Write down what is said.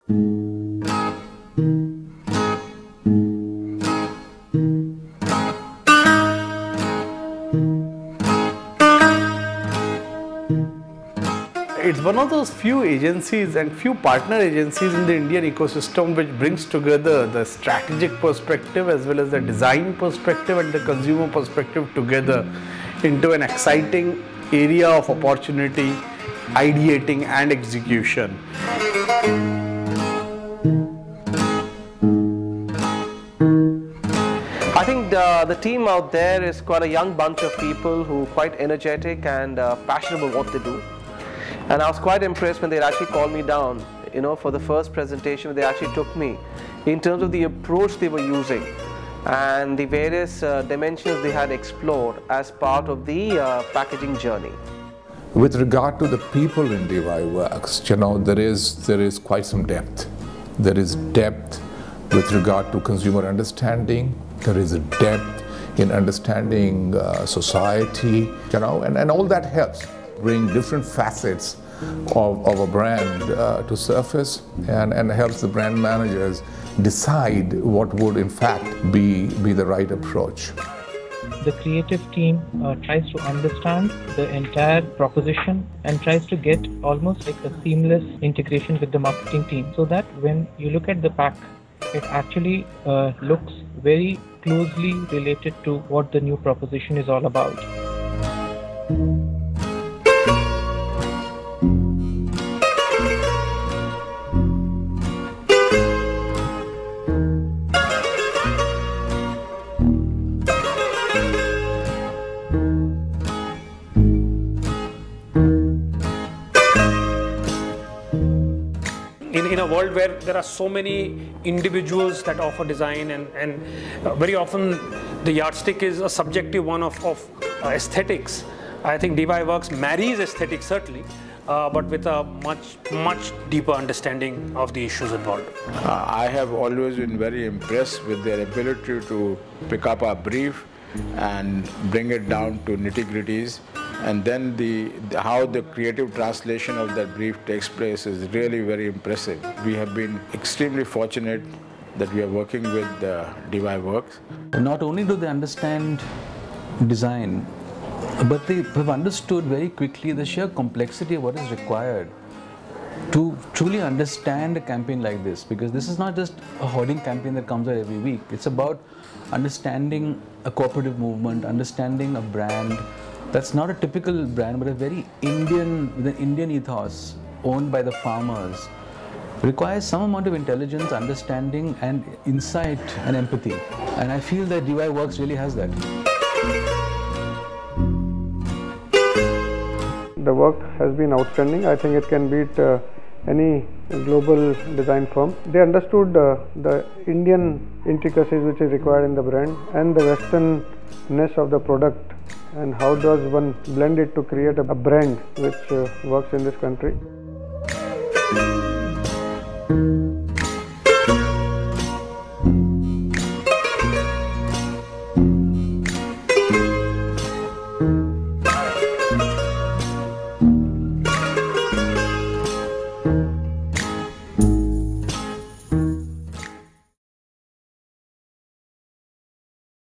It's one of those few agencies and few partner agencies in the Indian ecosystem which brings together the strategic perspective as well as the design perspective and the consumer perspective together into an exciting area of opportunity, ideating and execution. I think the team out there is quite a young bunch of people who are quite energetic and passionate about what they do. And I was quite impressed when they actually called me down, for the first presentation. They actually took me in terms of the approach they were using and the various dimensions they had explored as part of the packaging journey. With regard to the people in DY Works, there is quite some depth. There is depth with regard to consumer understanding. There is a depth in understanding society, and all that helps bring different facets of a brand to surface and helps the brand managers decide what would in fact be the right approach. The creative team tries to understand the entire proposition and tries to get almost like a seamless integration with the marketing team, so that when you look at the pack, it actually looks very closely related to what the new proposition is all about. In a world where there are so many individuals that offer design and very often the yardstick is a subjective one of aesthetics, I think DY Works marries aesthetics certainly, but with a much deeper understanding of the issues involved. I have always been very impressed with their ability to pick up a brief and bring it down to nitty-gritties, and then how the creative translation of that brief takes place is really very impressive. We have been extremely fortunate that we are working with DY Works. Not only do they understand design, but they have understood very quickly the sheer complexity of what is required to truly understand a campaign like this, because this is not just a hoarding campaign that comes out every week. It's about understanding a cooperative movement, understanding a brand that's not a typical brand but a very Indian, with an Indian ethos, owned by the farmers. Requires some amount of intelligence, understanding and insight and empathy, and I feel that DY Works really has that. The work has been outstanding. I think it can beat any global design firm. They understood the Indian intricacies which is required in the brand and the westernness of the product, and how does one blend it to create a brand which works in this country.